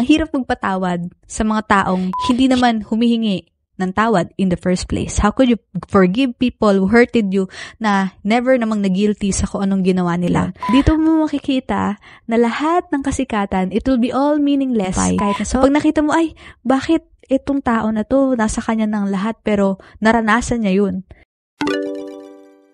Ang hirap magpatawad sa mga taong hindi naman humihingi ng tawad in the first place. How could you forgive people who hurted you na never namang na-guilty sa kung anong ginawa nila? Dito mo makikita na lahat ng kasikatan, it will be all meaningless. Kahit na pag nakita mo, ay, bakit itong tao na to, nasa kanya ng lahat, pero naranasan niya yun.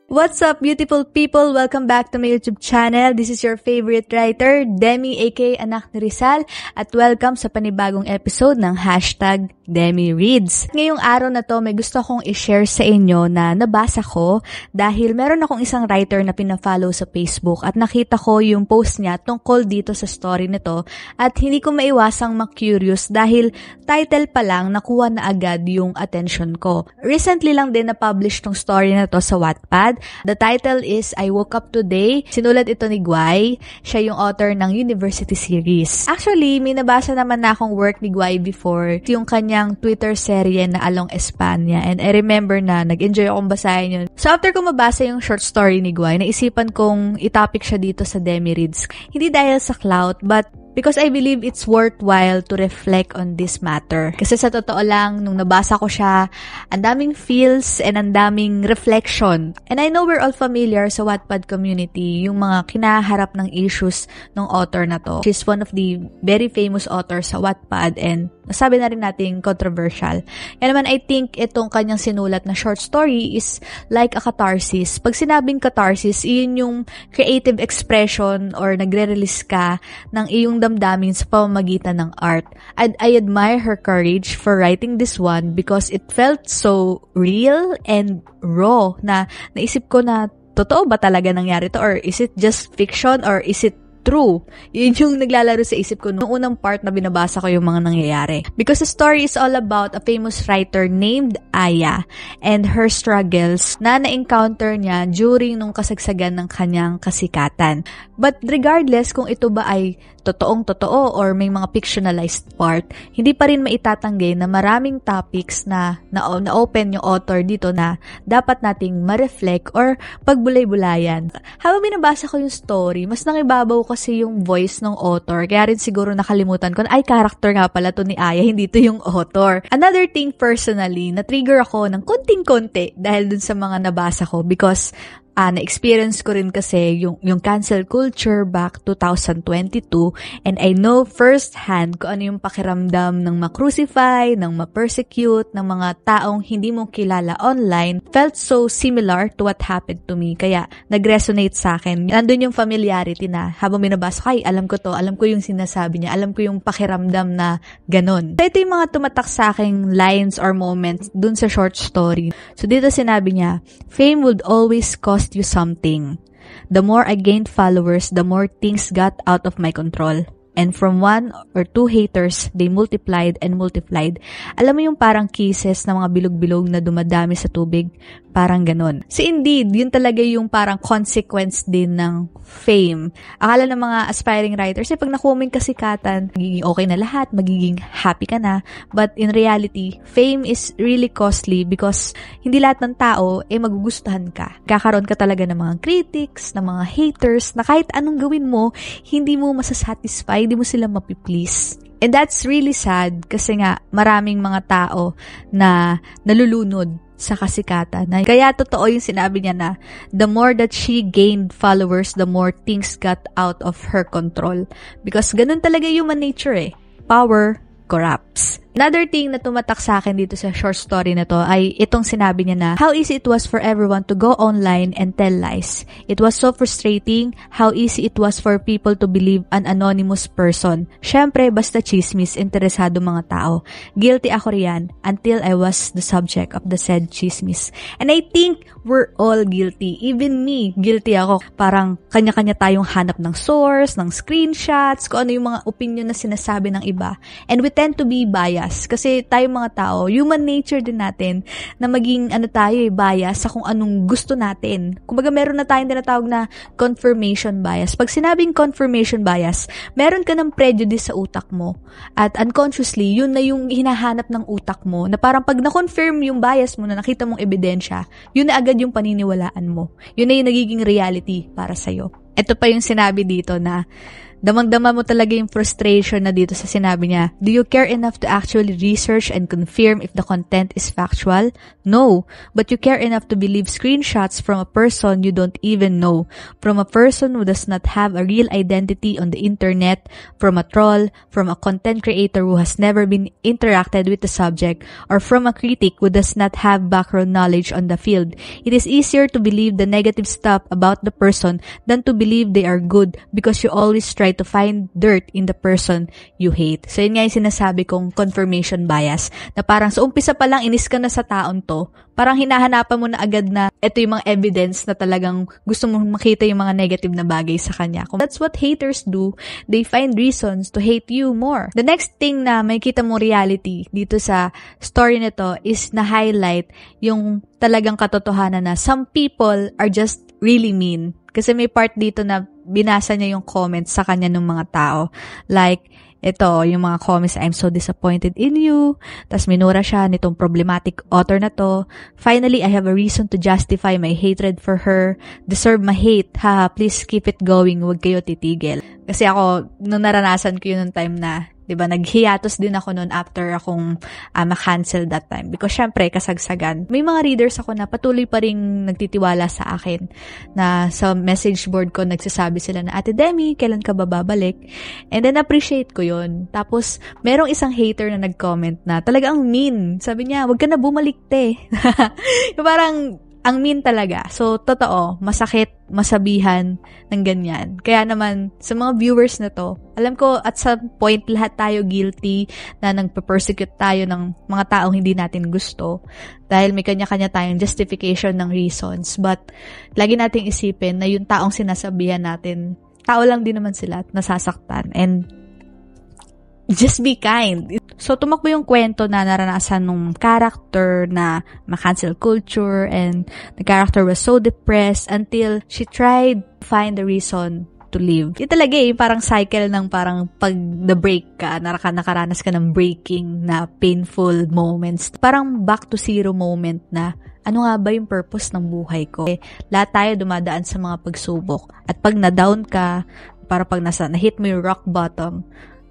What's up, beautiful people? Welcome back to my YouTube channel. This is your favorite writer, Demi aka Anak ni Rizal, at welcome sa panibagong episode ng Hashtag Demi Reads. Ngayong araw na to, may gusto akong i-share sa inyo na nabasa ko dahil meron akong isang writer na pina-follow sa Facebook at nakita ko yung post niya tungkol dito sa story nito at hindi ko maiwasang ma-curious dahil title pa lang nakuha na agad yung attention ko. Recently lang din na-publish tong story na to sa Wattpad. The title is I Woke Up Today. Sinulat ito ni Guy. Siya yung author ng University Series. Actually, may nabasa naman na akong work ni Guy before. Yung kanyang Twitter serye na Along España. And I remember na nag-enjoy akong basahin yun. So after ko mabasa yung short story ni Guy, naisipan kong itopic siya dito sa Demi Reads. Hindi dahil sa clout, but because I believe it's worthwhile to reflect on this matter. Kasi sa totoo lang, nung nabasa ko siya, ang daming feels and ang daming reflection. And I know we're all familiar sa Wattpad community, yung mga kinaharap ng issues ng author na to. She's one of the very famous authors sa Wattpad and nasabi na rin natin controversial. Kaya naman, I think itong kanyang sinulat na short story is like a catharsis. Pag sinabing catharsis, iyon yung creative expression or nagre-release ka ng iyong damdamin sa pamamagitan ng art. And I admire her courage for writing this one because it felt so real and raw na naisip ko na totoo ba talaga nangyari to or is it just fiction or is it true? Yun yung naglalaro sa isip ko nung unang part na binabasa ko yung mga nangyayari. Because the story is all about a famous writer named Aya and her struggles na na-encounter niya during nung kasagsagan ng kanyang kasikatan. But regardless kung ito ba ay totoong-totoo or may mga fictionalized part, hindi pa rin maitatanggi na maraming topics na na-open yung author dito na dapat nating ma-reflect or pagbulay-bulayan. Habang binabasa ko yung story, mas nangibabaw kasi yung voice ng author. Kaya rin siguro nakalimutan ko na, ay, character nga pala to ni Aya, hindi to yung author. Another thing personally, na-trigger ako ng konting-konti dahil dun sa mga nabasa ko because na-experience ko rin kasi yung cancel culture back 2022 and I know firsthand kung ano yung pakiramdam ng ma-crucify, ng ma-persecute, ng mga taong hindi mo kilala online. Felt so similar to what happened to me. Kaya nag-resonate sa akin. Nandun yung familiarity na habang binabasa ko, ay, alam ko to, alam ko yung sinasabi niya, alam ko yung pakiramdam na ganun. So, ito yung mga tumatak sa aking lines or moments dun sa short story. So, dito sinabi niya, fame would always cost you something. The more I gained followers, the more things got out of my control. And from 1 or 2 haters, they multiplied and multiplied. Alam mo yung parang kisses na mga bilog-bilog na dumadami sa tubig? Parang ganon. So indeed, yun talaga yung parang consequence din ng fame. Akala ng mga aspiring writers, pag nakuha mo yung kasikatan, magiging okay na lahat, magiging happy ka na. But in reality, fame is really costly because hindi lahat ng tao magugustuhan ka. Kakaroon ka talaga ng mga critics, ng mga haters, na kahit anong gawin mo, hindi mo masasatisfy, hindi mo sila mapiplease. And that's really sad kasi nga maraming mga tao na nalulunod sa kasikatan. Kaya totoo yung sinabi niya na the more that she gained followers, the more things got out of her control. Because ganun talaga human nature Power corrupts. Another thing na tumatak sa akin dito sa short story na to ay itong sinabi niya na how easy it was for everyone to go online and tell lies. It was so frustrating how easy it was for people to believe an anonymous person. Syempre, basta chismis, interesado mga tao. Guilty ako riyan until I was the subject of the said chismis. And I think we're all guilty. Even me, guilty ako. Parang kanya-kanya tayong hanap ng source, ng screenshots, kung ano yung mga opinion na sinasabi ng iba. And we tend to be biased. Kasi tayong mga tao, human nature din natin na maging bias sa kung anong gusto natin. Kumbaga meron na tayong tinatawag na confirmation bias. Pag sinabing confirmation bias, meron ka ng prejudice sa utak mo. At unconsciously, yun na yung hinahanap ng utak mo na parang pag na-confirm yung bias mo na nakita mong ebidensya, yun na agad yung paniniwalaan mo. Yun na yung nagiging reality para sa'yo. Ito pa yung sinabi dito na damang-dama mo talaga yung frustration na dito sa sinabi niya. Do you care enough to actually research and confirm if the content is factual? No. But you care enough to believe screenshots from a person you don't even know, from a person who does not have a real identity on the internet, from a troll, from a content creator who has never been interacted with the subject, or from a critic who does not have background knowledge on the field. It is easier to believe the negative stuff about the person than to believe they are good because you always try to find dirt in the person you hate. So, yun nga yung sinasabi kong confirmation bias, na parang sa umpisa pa lang inis ka na sa taon to, parang hinahanapan mo na agad na ito yung mga evidence na talagang gusto mong makita yung mga negative na bagay sa kanya. That's what haters do. They find reasons to hate you more. The next thing na makikita mo reality dito sa story nito is na-highlight yung talagang katotohanan na some people are just really mean. Kasi may part dito na binasa niya yung comments sa kanya ng mga tao. Like, ito, yung mga comments, I'm so disappointed in you. Tapos minura siya nitong problematic author na to. Finally, I have a reason to justify my hatred for her. Deserve my hate. Haha, please keep it going. Huwag kayo titigil. Kasi ako, nung naranasan ko yun nung time na, diba, naghiatus din ako noon after akong ma-cancel that time. Because syempre, kasagsagan. May mga readers ako na patuloy pa rin nagtitiwala sa akin na sa message board ko nagsasabi sila na, Ate Demi, kailan ka ba babalik? And then, appreciate ko yun. Tapos, merong isang hater na nag-comment na talagang mean. Sabi niya, wag ka na bumalik, te. Parang, ang mean talaga. So, totoo, masakit, masabihan ng ganyan. Kaya naman, sa mga viewers na to, alam ko at some point lahat tayo guilty na nagpa-persecute tayo ng mga taong hindi natin gusto dahil may kanya-kanya tayong justification ng reasons. But, lagi nating isipin na yung taong sinasabihan natin, tao lang din naman sila at nasasaktan. And, just be kind. So, tumakbo yung kwento na naranasan nung character na ma-cancel culture and the character was so depressed until she tried to find the reason to live. Ito talaga parang cycle ng parang pag na-break ka, nakaranas ka ng breaking na painful moments. Parang back to zero moment na ano nga ba yung purpose ng buhay ko? Lahat tayo dumadaan sa mga pagsubok. At pag na-down ka, para pag na-hit mo yung rock bottom,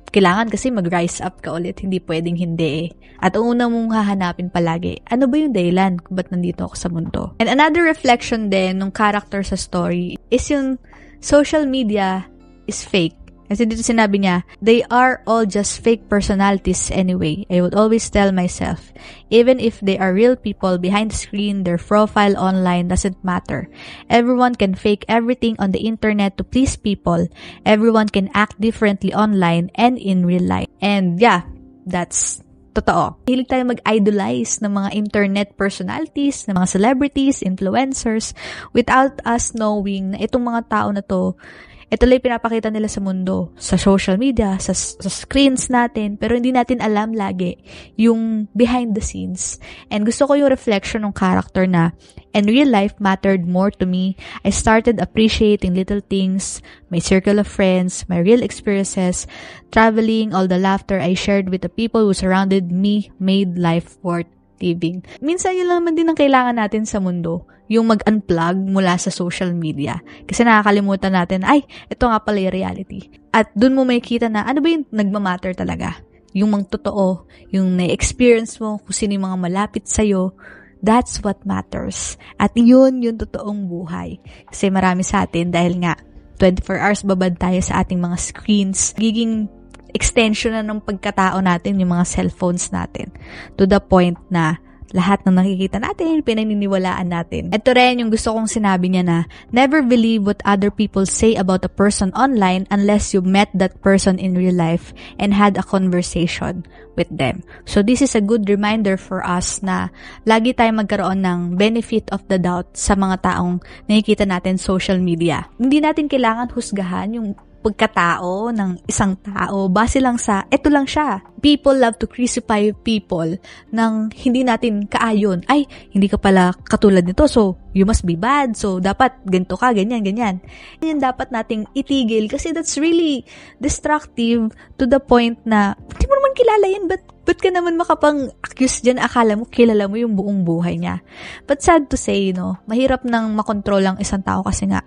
kailangan kasi mag-rise up ka ulit. Hindi pwedeng hindi At ang una mong hahanapin palagi, ano ba yung dahilan kung ba't nandito ako sa mundo? And another reflection din ng character sa story is yung social media is fake. Kasi dito sinabi niya, they are all just fake personalities anyway. I would always tell myself, even if they are real people behind the screen, their profile online doesn't matter. Everyone can fake everything on the internet to please people. Everyone can act differently online and in real life. And yeah, that's totoo. Hilig tayo mag-idolize ng mga internet personalities, ng mga celebrities, influencers, without us knowing na itong mga tao na to, ito lang pinapakita nila sa mundo, sa social media, sa screens natin, pero hindi natin alam lagi yung behind the scenes. And gusto ko yung reflection ng character na, and real life mattered more to me. I started appreciating little things, my circle of friends, my real experiences, traveling, all the laughter I shared with the people who surrounded me made life worth living. Minsan yun lang naman din ang kailangan natin sa mundo, yung mag-unplug mula sa social media. Kasi nakakalimutan natin, ay, ito nga pala yung reality. At dun mo makikita na, ano ba yung nagmamatter talaga? Yung mga totoo, yung na-experience mo, kung sino yung mga malapit sa'yo, that's what matters. At yun yung totoong buhay. Kasi marami sa atin, dahil nga, 24 hours babad tayo sa ating mga screens, giging extension na ng pagkatao natin, yung mga cellphones natin. To the point na, lahat ng nakikita natin, pinaniniwalaan natin. Ito rin yung gusto kong sinabi niya na, never believe what other people say about a person online unless you met that person in real life and had a conversation with them. So this is a good reminder for us na lagi tayong magkaroon ng benefit of the doubt sa mga taong nakikita natin social media. Hindi natin kailangan husgahan yung pagkatao ng isang tao base lang sa, eto lang siya. People love to crucify people nang hindi natin kaayon. Ay, hindi ka pala katulad nito, so you must be bad, so dapat ganito ka, ganyan, ganyan. Yan dapat nating itigil kasi that's really destructive to the point na, hindi mo naman kilala yan, ba't ka naman makapang-accuse dyan, akala mo kilala mo yung buong buhay niya. But sad to say, mahirap nang makontrol ang isang tao kasi nga,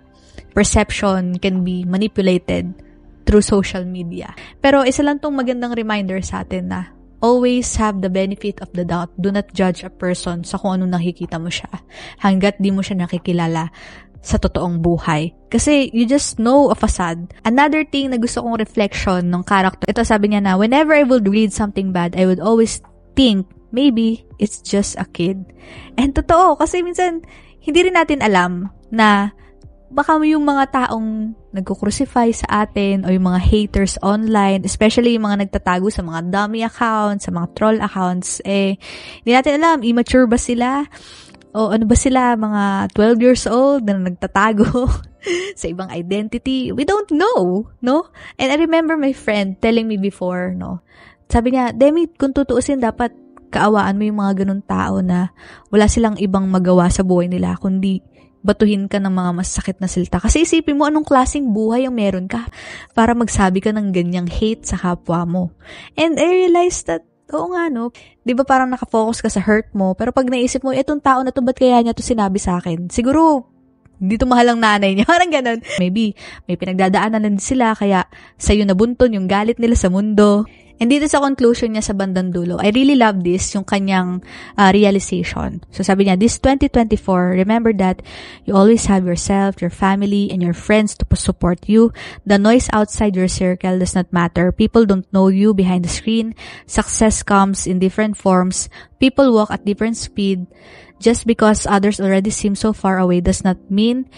perception can be manipulated to through social media. Pero isa lang tong magandang reminder sa atin na always have the benefit of the doubt. Do not judge a person sa kung anong nakikita mo siya hanggat di mo siya nakikilala sa totoong buhay. Kasi you just know a facade. Another thing na gusto kong reflection ng character, ito sabi niya na, whenever I would read something bad, I would always think, maybe it's just a kid. And totoo, kasi minsan, hindi rin natin alam na baka yung mga taong nagko-crucify sa atin o yung mga haters online, especially yung mga nagtatago sa mga dummy accounts, sa mga troll accounts, hindi natin alam, immature ba sila? O ano ba sila, mga 12 years old na nagtatago sa ibang identity? We don't know, no? And I remember my friend telling me before, no? Sabi niya, Demi, kung tutuusin, dapat kaawaan mo yung mga ganun tao na wala silang ibang magawa sa buhay nila, kundi batuhin ka ng mga masakit na salita. Kasi isipin mo anong klaseng buhay ang meron ka para magsabi ka ng ganyang hate sa kapwa mo. And I realized that, oo nga no, di ba parang nakafocus ka sa hurt mo, pero pag naisip mo, etong tao na to, ba't kaya niya to sinabi sa akin? Siguro, hindi to mahal ang nanay niya. Parang ganun. Maybe, may pinagdadaanan na din sila, kaya sa'yo nabunton yung galit nila sa mundo. And dito sa conclusion niya sa bandang dulo, I really love this, yung kanyang realization. So sabi niya, this 2024, remember that you always have yourself, your family, and your friends to support you. The noise outside your circle does not matter. People don't know you behind the screen. Success comes in different forms. People walk at different speed. Just because others already seem so far away does not mean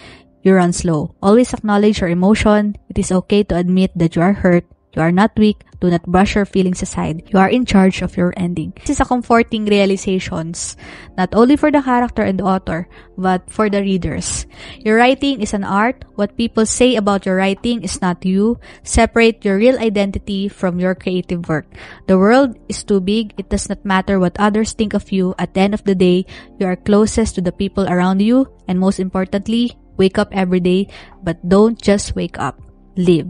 you run slow. Always acknowledge your emotion. It is okay to admit that you are hurt. You are not weak. Do not brush your feelings aside. You are in charge of your ending. This is a comforting realizations, not only for the character and the author, but for the readers. Your writing is an art. What people say about your writing is not you. Separate your real identity from your creative work. The world is too big. It does not matter what others think of you. At the end of the day, you are closest to the people around you. And most importantly, wake up every day, but don't just wake up. Live.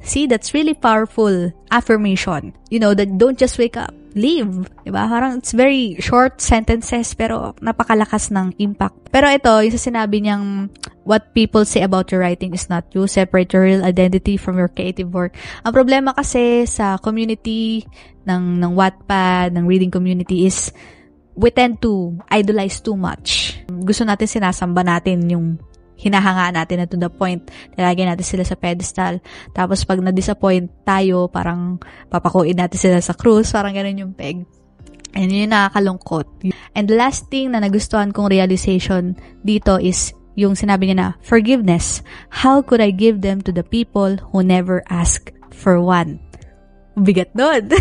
See, that's really powerful affirmation. You know, that don't just wake up. Live. Diba? Parang it's very short sentences pero napakalakas ng impact. Pero ito, yung sa sinabi niyang what people say about your writing is not you. Separate your real identity from your creative work. Ang problema kasi sa community ng Wattpad, ng reading community is we tend to idolize too much. Gusto natin sinasamba natin yung hinahangaan natin na to the point, nilagyan natin sila sa pedestal. Tapos pag na-disappoint tayo, parang papakuin natin sila sa krus, parang ganun yung peg. And yun yung nakakalungkot. And the last thing na nagustuhan kong realization dito is yung sinabi niya na, forgiveness. How could I give them to the people who never ask for one? Bigat doon.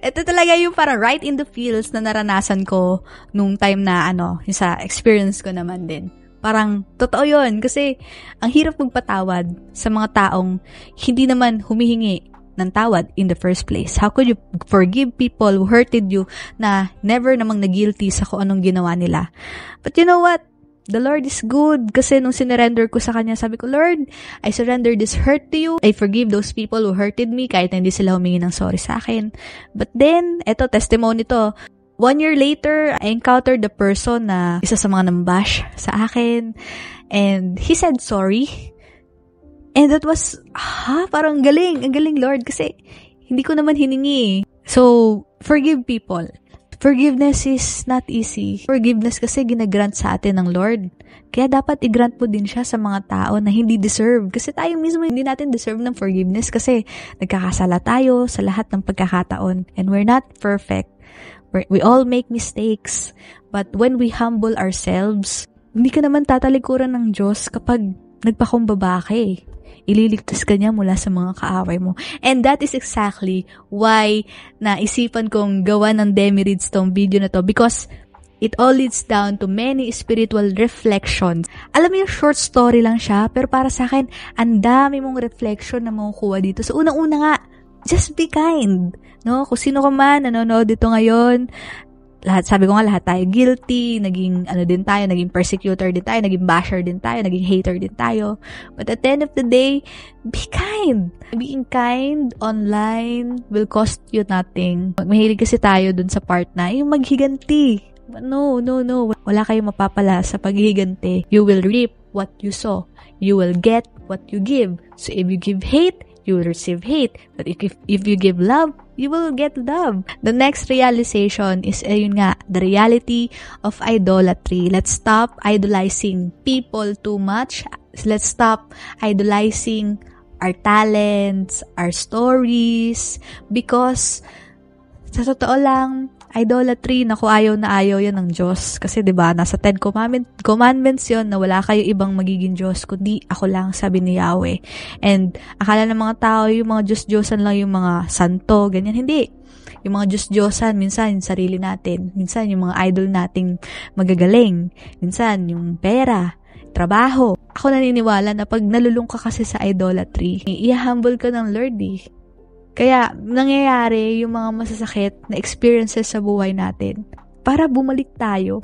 Ito talaga yung parang right in the feels na naranasan ko nung time na yung sa experience ko naman din. Parang, totoo yun. Kasi, ang hirap magpatawad sa mga taong hindi naman humihingi ng tawad in the first place. How could you forgive people who hurted you na never namang na-guilty sa kung anong ginawa nila? But you know what? The Lord is good. Kasi nung sinurrender ko sa Kanya, sabi ko, Lord, I surrender this hurt to you. I forgive those people who hurted me kahit hindi sila humingi ng sorry sa akin. But then, eto, testimony to. 1 year later, I encountered the person na isa sa mga nambash sa akin. And he said sorry. And that was, parang galing. Ang galing, Lord. Kasi hindi ko naman hiningi. So, forgive people. Forgiveness is not easy. Forgiveness kasi ginagrant sa atin ng Lord. Kaya dapat i-grant mo din siya sa mga tao na hindi deserve. Kasi tayo mismo hindi natin deserve ng forgiveness kasi nagkakasala tayo sa lahat ng pagkakataon. And we're not perfect. We all make mistakes. But when we humble ourselves, hindi ka naman tatalikuran ng Diyos kapag nagpakumbaba ka eh. Ililigtas ka niya mula sa mga kaaway mo. And that is exactly why naisipan kong gawa ng Demi Reads tong video na to because it all leads down to many spiritual reflections. Alam mo yung short story lang siya, pero para sa akin, ang dami mong reflection na makukuha dito. So unang-una nga, just be kind. No? Kung sino ka man, nanonood dito ngayon, sabi ko nga, lahat tayo guilty, naging naging persecutor din tayo, naging basher din tayo, naging hater din tayo. But at the end of the day, be kind. Being kind online will cost you nothing. Mahilig kasi tayo dun sa part na, yung maghiganti. No. Wala kayong mapapala sa paghihiganti. You will reap what you sow. You will get what you give. So if you give hate, you will receive hate. But if you give love, you will get love. The next realization is, ayun nga, the reality of idolatry. Let's stop idolizing people too much. Let's stop idolizing our talents, our stories, because sa totoo lang, idolatry, naku, ayaw na ayaw yan ng Diyos. Kasi 'di ba nasa 10 commandments yon na wala kayo ibang magiging Diyos, kundi ako lang, sabi ni Yahweh. And akala ng mga tao, yung mga Diyos-Diyosan lang yung mga santo, ganyan. Hindi. Yung mga Diyos-Diyosan, minsan yung sarili natin. Minsan yung mga idol nating magagaling. Minsan yung pera, trabaho. Ako naniniwala na pag nalulung ka kasi sa idolatry, i-humble ka ng Lord eh. Kaya, nangyayari yung mga masasakit na experiences sa buhay natin para bumalik tayo.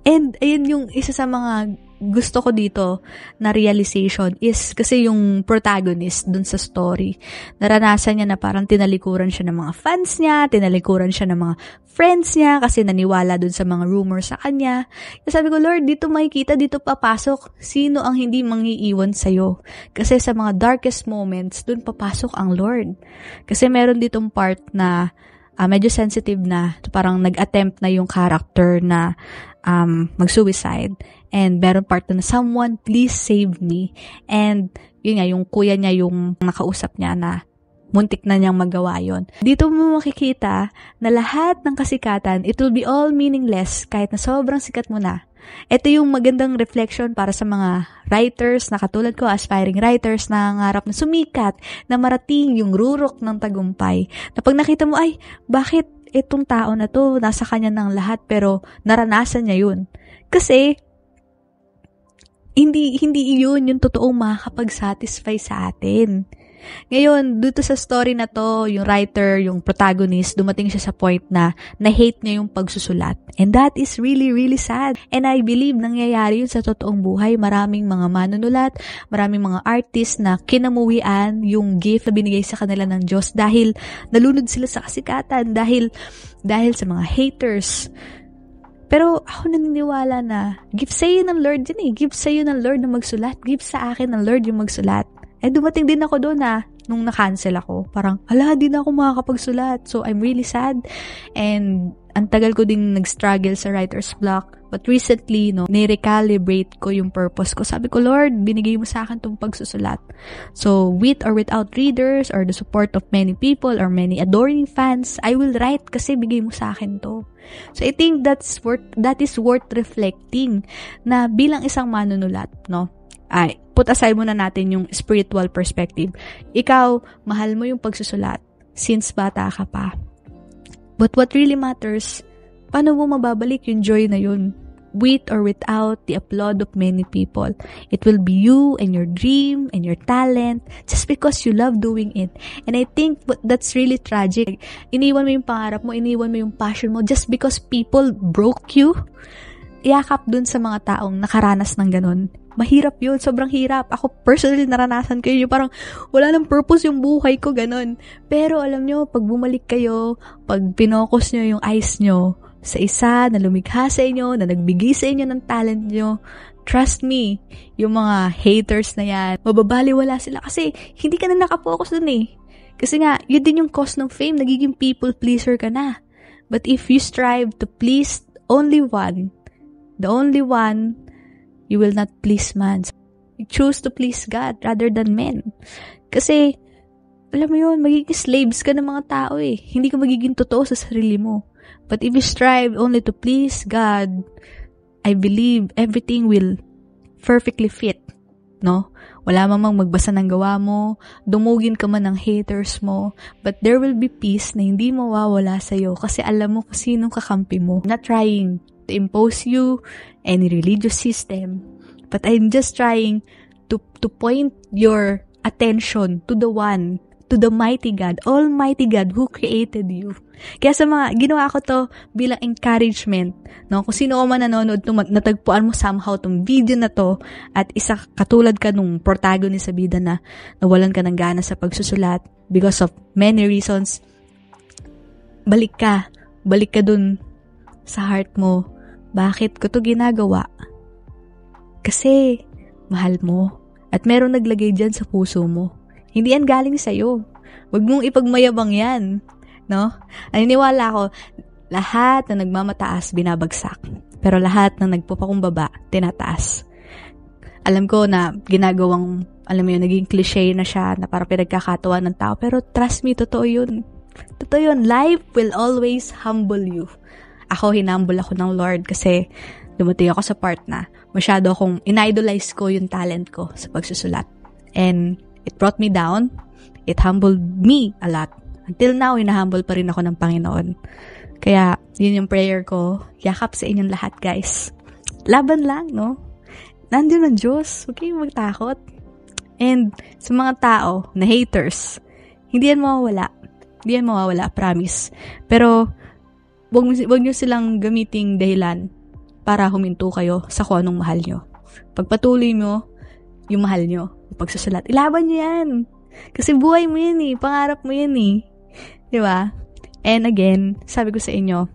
And, ayun yung isa sa mga gusto ko dito na realization is kasi yung protagonist dun sa story. Naranasan niya na parang tinalikuran siya ng mga fans niya, tinalikuran siya ng mga friends niya kasi naniwala dun sa mga rumors sa kanya. Kasi sabi ko, Lord, dito makikita, dito papasok sino ang hindi mangiiwan sa'yo. Kasi sa mga darkest moments, dun papasok ang Lord. Kasi meron ditong part na medyo sensitive na, parang nag-attempt na yung character na mag-suicide. And meron part na someone, please save me. And yun nga, yung kuya niya yung nakausap niya na muntik na niyang magawa yon. Dito mo makikita na lahat ng kasikatan, it will be all meaningless kahit na sobrang sikat mo na. Ito yung magandang reflection para sa mga writers na katulad ko, aspiring writers na nangangarap na sumikat, na marating yung rurok ng tagumpay. Na pag nakita mo, ay, bakit itong tao na to, nasa kanya ng lahat, pero naranasan niya yun? Kasi, hindi iyon yung totoong makakapag-satisfy sa atin. Ngayon, dito sa story na to, yung writer, yung protagonist, dumating siya sa point na na-hate niya yung pagsusulat. And that is really, really sad. And I believe nangyayari yun sa totoong buhay. Maraming mga manunulat, maraming mga artist na kinamuwian yung gift na binigay sa kanila ng Diyos dahil nalunod sila sa kasikatan, dahil sa mga haters. Pero ako naniniwala na gift sa'yo ng Lord yun eh. Gift sa'yo ng Lord na magsulat. Gift sa akin ng Lord yung magsulat. Dumating din ako doon nung na-cancel ako. Parang, di na ako makakapagsulat. So, I'm really sad. And, ang tagal ko din nag-struggle sa writer's block. But recently, ni-recalibrate ko yung purpose ko. Sabi ko, Lord, binigay mo sa akin tong pagsusulat. So, with or without readers or the support of many people or many adoring fans, I will write kasi bigay mo sa akin to. So, I think that is worth reflecting na bilang isang manunulat, ay, put aside muna natin yung spiritual perspective. Ikaw, mahal mo yung pagsusulat since bata ka pa. But what really matters, paano mo mababalik yung joy na yun? With or without the applaud of many people. It will be you and your dream and your talent just because you love doing it. And I think that's really tragic. Iniwan mo yung pangarap mo, iniwan mo yung passion mo just because people broke you. Iyakap dun sa mga taong nakaranas ng ganun. Mahirap yun, sobrang hirap. Ako personally naranasan ko yun, parang wala nang purpose yung buhay ko, ganun. Pero alam nyo, pag bumalik kayo, pag pinokos nyo yung eyes nyo sa isa na lumikha sa inyo, na nagbigay sa inyo ng talent nyo, trust me, yung mga haters na yan, mababaliwala sila kasi hindi ka na nakapokus dun eh. Kasi nga, yun din yung cause ng fame, nagiging people pleaser ka na. But if you strive to please only one, the only one, you will not please man. You choose to please God rather than men. Kasi, alam mo yun, magiging slaves ka ng mga tao eh. Hindi ka magiging totoo sa sarili mo. But if you strive only to please God, I believe everything will perfectly fit. No? Wala mamang magbasa ng gawa mo, dumugin ka man ng haters mo, but there will be peace na hindi mawawala sa'yo kasi alam mo kung sinong kakampi mo. I'm not trying to impose you any religious system, but I'm just trying to point your attention to the one, to the mighty God, Almighty God who created you. Kaya sa mga, ginawa ko to bilang encouragement, no? Kung sino ko man nanonood, natagpuan mo somehow tong video na to, at isa katulad ka nung protagonist sa bida na nawalan ka ng gana sa pagsusulat because of many reasons, balik ka dun sa heart mo. Bakit ko to ginagawa? Kasi, mahal mo. At meron naglagay dyan sa puso mo. Hindi yan galing sa'yo. Huwag mong ipagmayabang yan. No? Naniniwala ako, lahat na nagmamataas, binabagsak. Pero lahat na nagpupakumbaba, tinataas. Alam ko na ginagawang, alam mo yun, naging cliche na siya, na para pinagkakatawa ng tao. Pero trust me, totoo yun. Totoo yun. Life will always humble you. Ako, hinumble ako ng Lord kasi dumating ako sa part na masyado akong in-idolize ko yung talent ko sa pagsusulat. And it brought me down. It humbled me a lot. Until now, hinahumble pa rin ako ng Panginoon. Kaya, yun yung prayer ko. Yakap sa inyong lahat, guys. Laban lang, no? Nandiyon ang Diyos. Huwag kayong magtakot. And sa mga tao na haters, hindi yan mawawala. Hindi yan mawawala, promise. Pero, wag nyo silang gamiting dahilan para huminto kayo sa kung anong mahal nyo. Pagpatuloy mo yung mahal nyo, yung pagsusulat, ilaban nyo yan. Kasi buhay mo yan eh. Pangarap mo yan eh. Diba? And again, sabi ko sa inyo,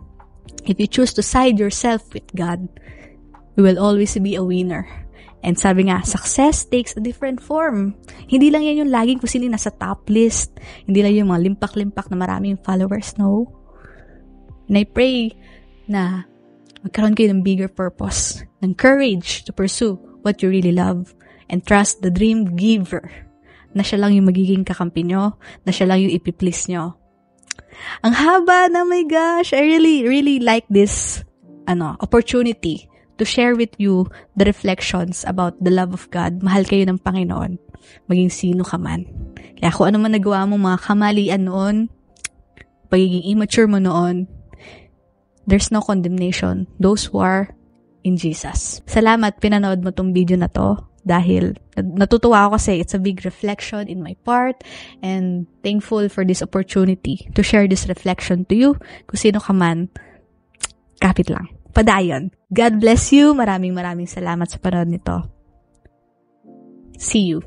if you choose to side yourself with God, you will always be a winner. And sabi nga, success takes a different form. Hindi lang yan yung laging kung sino nasa top list. Hindi lang yung mga limpak-limpak na maraming followers, no? And I pray na magkaroon kayo ng bigger purpose, ng courage to pursue what you really love, and trust the dream giver, na siya lang yung magiging kakampi nyo, na siya lang yung ipiplease nyo. Ang haba na, my gosh, I really like this opportunity to share with you the reflections about the love of God. Mahal kayo ng Panginoon, maging sino ka man. Kaya kung ano man nagawa mo, mga kamalian noon, pagiging immature mo noon, there's no condemnation. Those who are in Jesus. Salamat, pinanood mo tong video na to. Dahil natutuwa ako kasi it's a big reflection in my part, and thankful for this opportunity to share this reflection to you. Kung sino ka man, kapit lang. Padayon. God bless you. Maraming salamat sa panood nito. See you.